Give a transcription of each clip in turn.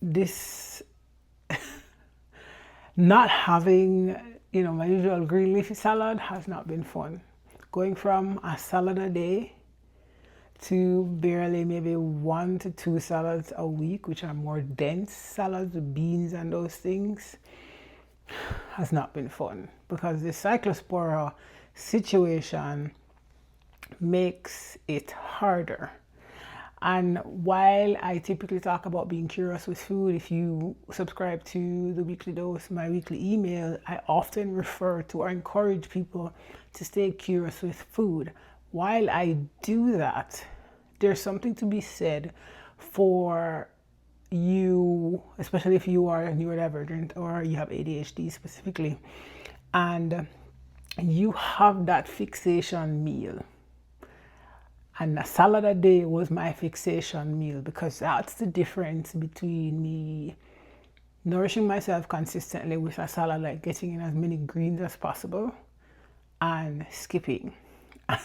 this not having, my usual green leafy salad has not been fun. Going from a salad a day to barely maybe 1 to 2 salads a week, which are more dense salads with beans and those things, has not been fun, because the cyclospora situation makes it harder. And while I typically talk about being curious with food, if you subscribe to the weekly dose, my weekly email, I often refer to or encourage people to stay curious with food. While I do that, there's something to be said for you, especially if you are neurodivergent or you have ADHD specifically, and you have that fixation meal. And a salad a day was my fixation meal, because that's the difference between me nourishing myself consistently with a salad, like getting in as many greens as possible, and skipping.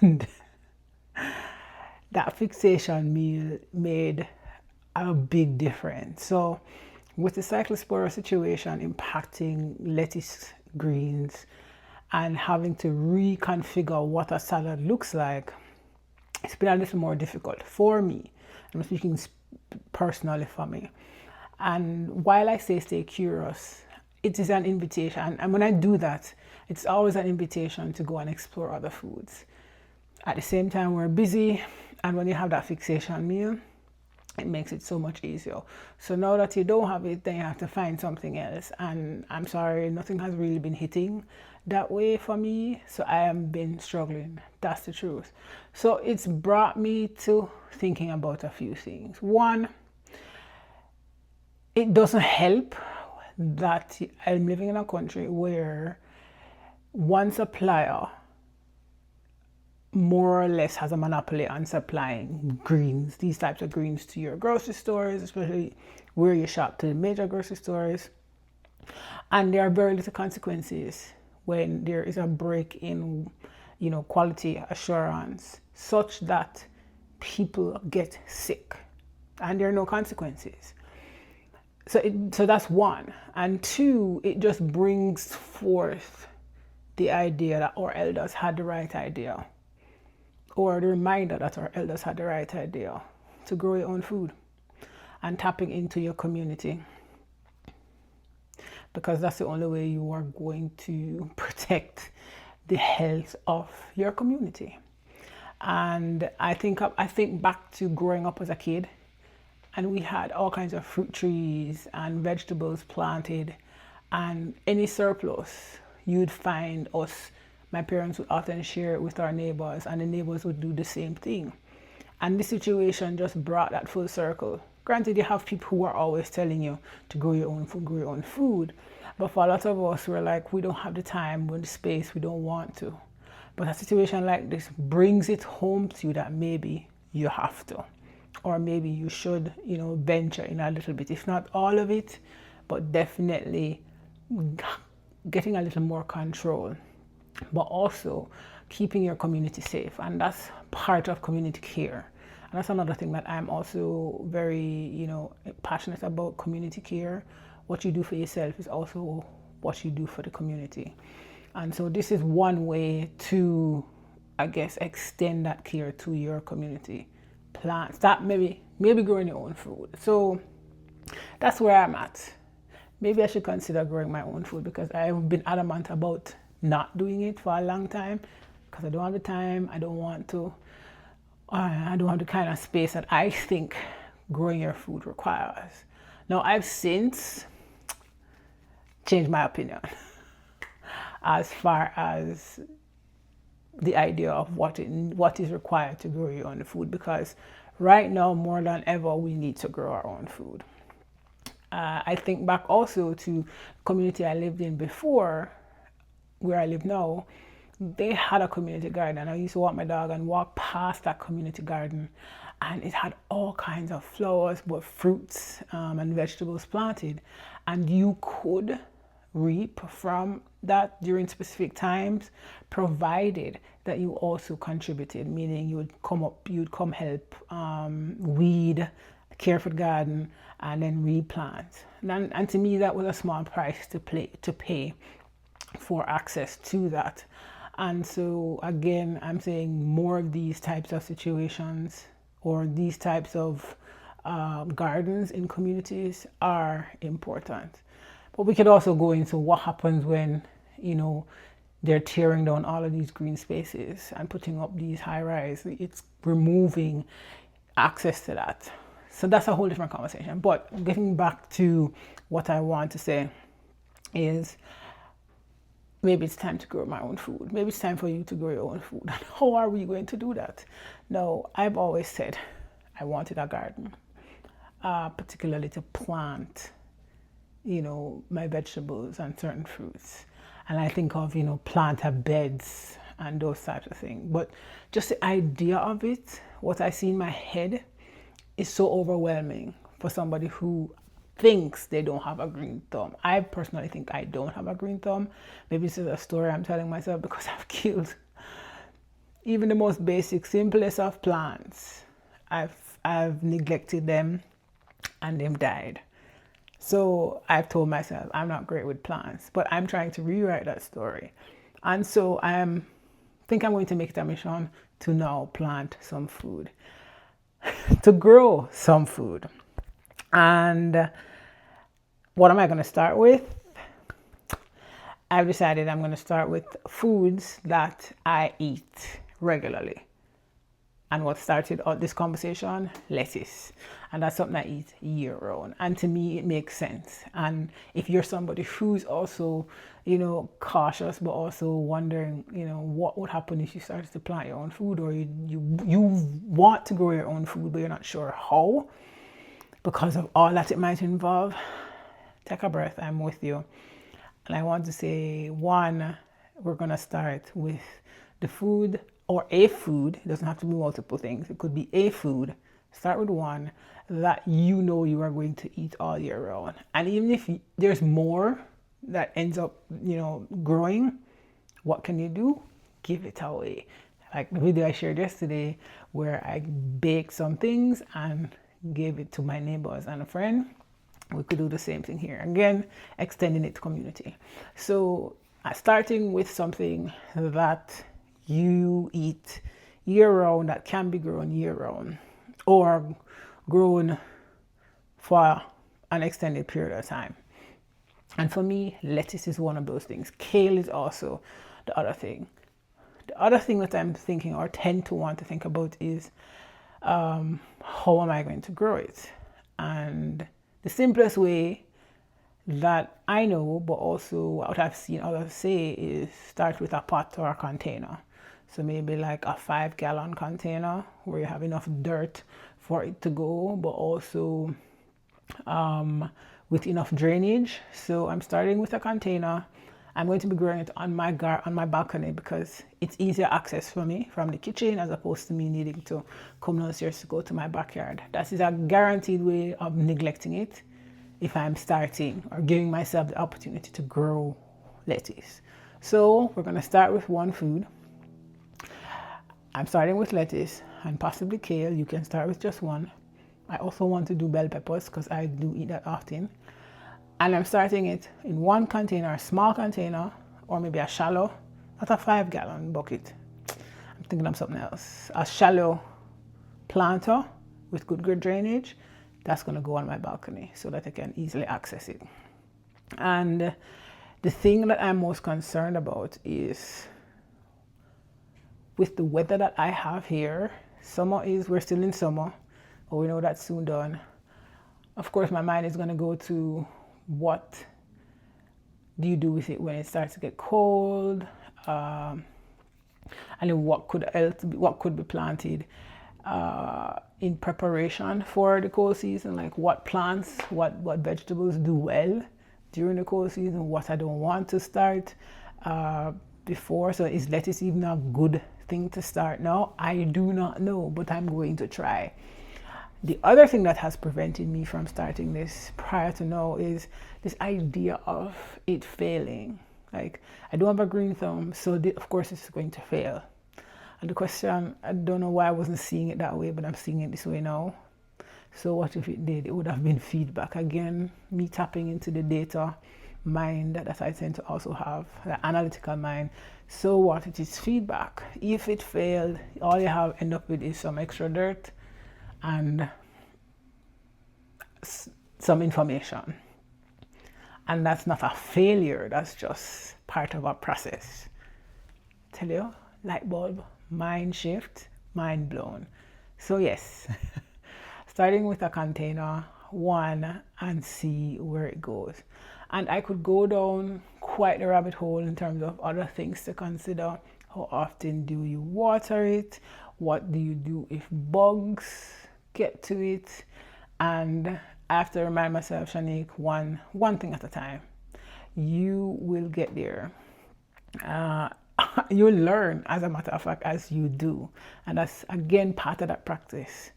And that fixation meal made a big difference. So with the cyclospora situation impacting lettuce, greens, and having to reconfigure what a salad looks like, it's been a little more difficult for me. I'm speaking personally for me. And while I say stay curious, it is an invitation. And when I do that, it's always an invitation to go and explore other foods. At the same time, we're busy. And when you have that fixation meal, it makes it so much easier. So now that you don't have it, then you have to find something else. And I'm sorry, nothing has really been hitting that way for me. So I have been struggling. That's the truth. So it's brought me to thinking about a few things. One, it doesn't help that I'm living in a country where one supplier more or less has a monopoly on supplying greens, these types of greens, to your grocery stores, especially where you shop, to the major grocery stores. And there are very little consequences when there is a break in, quality assurance, such that people get sick, and there are no consequences. So that's one. And two, it just brings forth the idea that our elders had the right idea, or the reminder that our elders had the right idea, to grow your own food and tapping into your community, because that's the only way you are going to protect the health of your community. And I think back to growing up as a kid, and we had all kinds of fruit trees and vegetables planted, and any surplus you'd find us, my parents would often share it with our neighbors, and the neighbors would do the same thing. And this situation just brought that full circle. Granted, you have people who are always telling you to grow your own food. But for a lot of us, we're like, we don't have the time, or the space, we don't want to. But a situation like this brings it home to you that maybe you have to, or maybe you should, venture in a little bit, if not all of it, but definitely getting a little more control, but also keeping your community safe. And that's part of community care. And that's another thing that I'm also very, passionate about: community care. What you do for yourself is also what you do for the community. And so this is one way to, I guess, extend that care to your community. Start maybe growing your own food. So that's where I'm at. Maybe I should consider growing my own food, because I've been adamant about not doing it for a long time, because I don't have the time, I don't want to, I don't have the kind of space that I think growing your food requires. Now, I've since changed my opinion as far as the idea of what is required to grow your own food, because right now, more than ever, we need to grow our own food. I think back also to the community I lived in before, where I live now. They had a community garden, and I used to walk my dog and walk past that community garden, and it had all kinds of flowers, both fruits and vegetables planted, and you could reap from that during specific times, provided that you also contributed, meaning you'd come help weed, care for the garden, and then replant. And to me, that was a small price to pay for access to that. And so again, I'm saying more of these types of situations or these types of gardens in communities are important. But we could also go into what happens when, they're tearing down all of these green spaces and putting up these high rise. It's removing access to that. So that's a whole different conversation. But getting back to what I want to say is, maybe it's time to grow my own food. Maybe it's time for you to grow your own food. And how are we going to do that? Now, I've always said I wanted a garden, particularly to plant, my vegetables and certain fruits. And I think of, planter beds and those types of things. But just the idea of it, what I see in my head, is so overwhelming for somebody who thinks they don't have a green thumb. I personally think I don't have a green thumb. Maybe this is a story I'm telling myself because I've killed even the most basic, simplest of plants. I've neglected them and they've died. So I've told myself I'm not great with plants, but I'm trying to rewrite that story. And so think I'm going to make it a mission to now plant some food, to grow some food. And what am I going to start with? I've decided I'm going to start with foods that I eat regularly. And what started all this conversation? Lettuce. And that's something I eat year round. And to me, it makes sense. And if you're somebody who's also, cautious, but also wondering, what would happen if you started to plant your own food, or you want to grow your own food, but you're not sure how, because of all that it might involve, take a breath. I'm with you. And I want to say, one, we're going to start with the food, or a food. It doesn't have to be multiple things. It could be a food. Start with one that you are going to eat all year round. And even if there's more that ends up, growing, what can you do? Give it away. Like the video I shared yesterday where I baked some things and gave it to my neighbors and a friend. We could do the same thing here. Again, extending it to community. So starting with something that you eat year round, that can be grown year round or grown for an extended period of time. And for me, lettuce is one of those things. Kale is also the other thing. The other thing that I'm thinking or tend to want to think about is how am I going to grow it? And the simplest way that I know, but also what I've seen others say, is start with a pot or a container. So maybe like a 5-gallon container where you have enough dirt for it to go, but also with enough drainage. So I'm starting with a container. I'm going to be growing it on my balcony because it's easier access for me from the kitchen as opposed to me needing to come downstairs to go to my backyard. That is a guaranteed way of neglecting it if I'm starting or giving myself the opportunity to grow lettuce. So we're going to start with one food. I'm starting with lettuce and possibly kale. You can start with just one. I also want to do bell peppers because I do eat that often. And I'm starting it in one container, a small container, or maybe a shallow, not a 5-gallon bucket. I'm thinking of something else. A shallow planter with good drainage. That's going to go on my balcony so that I can easily access it. And the thing that I'm most concerned about is with the weather that I have here. We're still in summer, but we know that's soon done. Of course, my mind is going to go to what do you do with it when it starts to get cold, and then what could be planted in preparation for the cold season, like what plants, what vegetables do well during the cold season, what I don't want to start before. So is lettuce even a good thing to start now? I do not know, but I'm going to try. The other thing that has prevented me from starting this prior to now is this idea of it failing. Like, I don't have a green thumb, so of course it's going to fail. And the question, I don't know why I wasn't seeing it that way, but I'm seeing it this way now. So what if it did? It would have been feedback. Again, me tapping into the data mind that I tend to also have, the analytical mind. So what? It is feedback. If it failed, all you have end up with is some extra dirt and some information. And that's not a failure, that's just part of our process. Tell you, light bulb, mind shift, mind blown. So yes, starting with a container, one, and see where it goes. And I could go down quite the rabbit hole in terms of other things to consider. How often do you water it? What do you do if bugs get to it? And I have to remind myself, Shanique, one thing at a time. You will get there. You'll learn, as a matter of fact, as you do. And that's, again, part of that practice.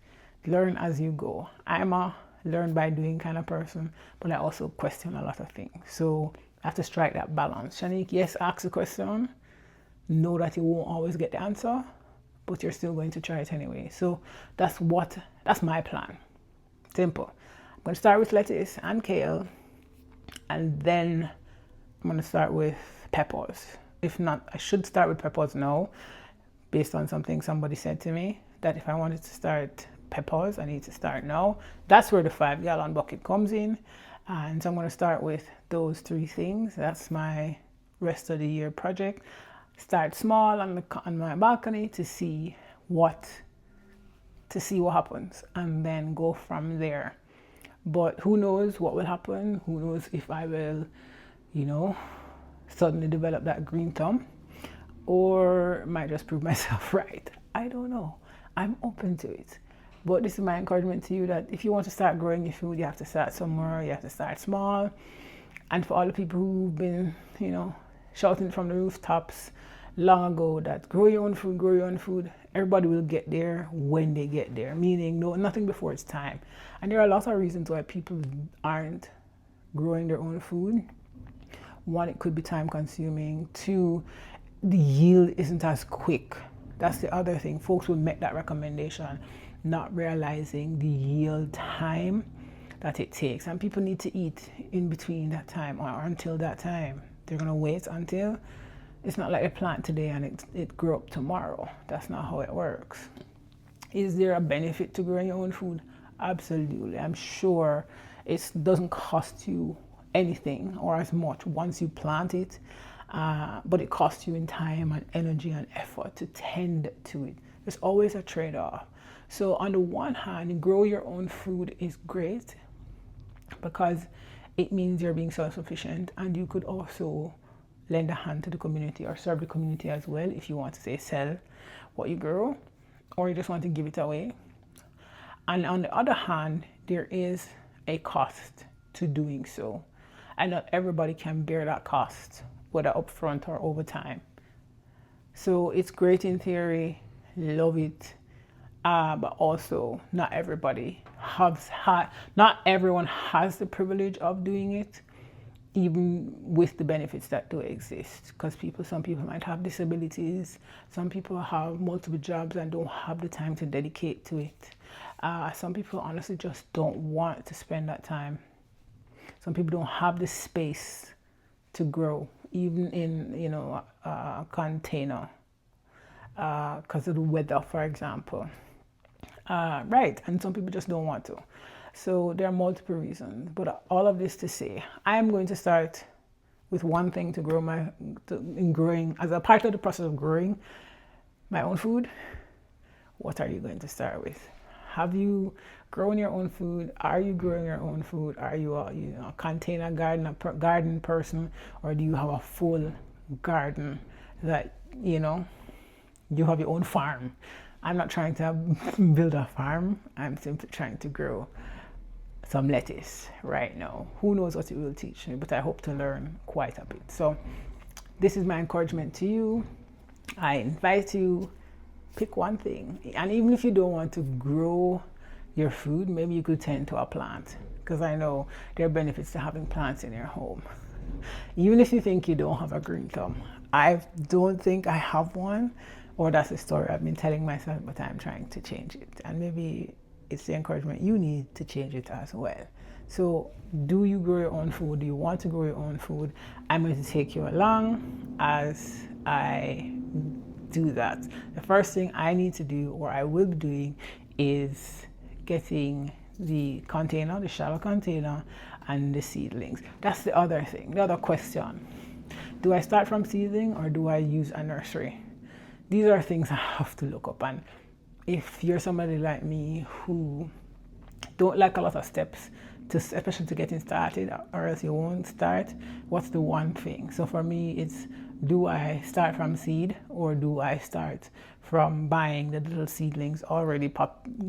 Learn as you go. I'm a learn by doing kind of person, but I also question a lot of things. So I have to strike that balance. Shanique, yes, ask a question. Know that you won't always get the answer, but you're still going to try it anyway. So that's my plan. Simple. I'm going to start with lettuce and kale, and then I'm going to start with peppers. If not, I should start with peppers now, based on something somebody said to me, that if I wanted to start peppers, I need to start now. That's where the 5-gallon bucket comes in. And so I'm going to start with those 3 things. That's my rest of the year project. Start small on my balcony to see what happens, and then go from there. But who knows what will happen? Who knows if I will, suddenly develop that green thumb, or might just prove myself right. I don't know. I'm open to it. But this is my encouragement to you, that if you want to start growing your food, you have to start somewhere. You have to start small. And for all the people who've been, shouting from the rooftops long ago that grow your own food, everybody will get there when they get there. Meaning, nothing before it's time. And there are a lot of reasons why people aren't growing their own food. 1, it could be time consuming. 2, the yield isn't as quick. That's the other thing. Folks will make that recommendation, not realizing the yield time that it takes. And people need to eat in between that time or until that time. They're going to wait until. It's not like they plant today and it grow up tomorrow. That's not how it works. Is there a benefit to growing your own food? Absolutely. I'm sure it doesn't cost you anything or as much once you plant it, but it costs you in time and energy and effort to tend to it. There's always a trade-off. So on the one hand, grow your own food is great because it means you're being self-sufficient, and you could also lend a hand to the community or serve the community as well if you want to, say, sell what you grow, or you just want to give it away. And on the other hand, there is a cost to doing so, and not everybody can bear that cost, whether upfront or over time. So it's great in theory, love it, but also not everyone has the privilege of doing it, even with the benefits that do exist. Because some people might have disabilities, some people have multiple jobs and don't have the time to dedicate to it. Some people honestly just don't want to spend that time. Some people don't have the space to grow, even in a container, because of the weather, for example. Right, and some people just don't want to. So there are multiple reasons, but all of this to say, I am going to start with one thing to grow growing as a part of the process of growing my own food. What are you going to start with? Have you grown your own food? Are you growing your own food? Are you a container garden person, or do you have a full garden that you have your own farm? I'm not trying to build a farm. I'm simply trying to grow some lettuce right now. Who knows what it will teach me, but I hope to learn quite a bit. So this is my encouragement to you. I invite you, pick one thing. And even if you don't want to grow your food, maybe you could tend to a plant, because I know there are benefits to having plants in your home. Even if you think you don't have a green thumb. I don't think I have one, or that's a story I've been telling myself, but I'm trying to change it. And maybe it's the encouragement you need to change it as well. So do you grow your own food? Do you want to grow your own food? I'm going to take you along as I do that. The first thing I need to do, or I will be doing, is getting the container, the shallow container, and the seedlings. That's the other thing, the other question. Do I start from seedling or do I use a nursery? These are things I have to look up. And if you're somebody like me who don't like a lot of steps, especially to getting started, or else you won't start, what's the one thing? So for me, it's, do I start from seed or do I start from buying the little seedlings already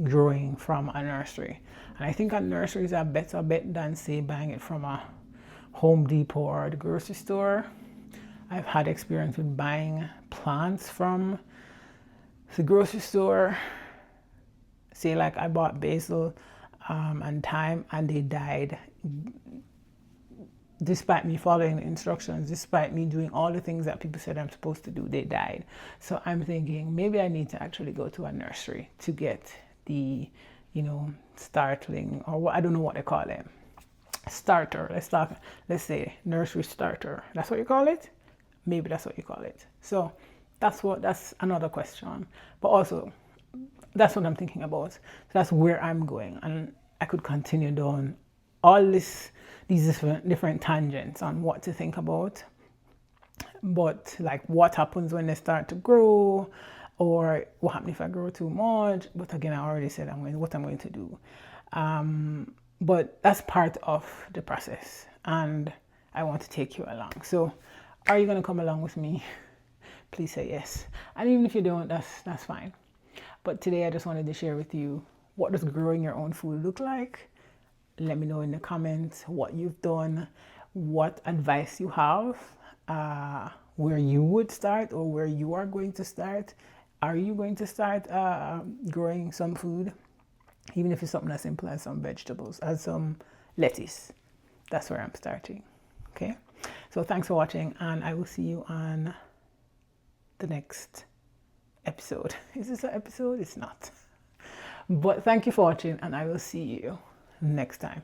growing from a nursery? And I think a nursery is a better bet than, say, buying it from a Home Depot or the grocery store. I've had experience with buying plants from the grocery store. Say like I bought basil and thyme, and they died despite me following the instructions, despite me doing all the things that people said I'm supposed to do. They died. So I'm thinking maybe I need to actually go to a nursery to get the, startling, or what, I don't know what they call them, starter. Let's say nursery starter. That's what you call it? Maybe that's what you call it. So that's another question. But also, that's what I'm thinking about. So that's where I'm going. And I could continue down all these different tangents on what to think about. But like what happens when they start to grow, or what happens if I grow too much. But again, I already said what I'm going to do. But that's part of the process. And I want to take you along. So are you going to come along with me? Please say yes. And even if you don't, that's fine. But today I just wanted to share with you, what does growing your own food look like? Let me know in the comments what you've done, what advice you have, where you would start or where you are going to start. Are you going to start growing some food? Even if it's something as simple as some vegetables, as some lettuce. That's where I'm starting. Okay? So thanks for watching, and I will see you on the next episode. Is this an episode? It's not. But thank you for watching, and I will see you next time.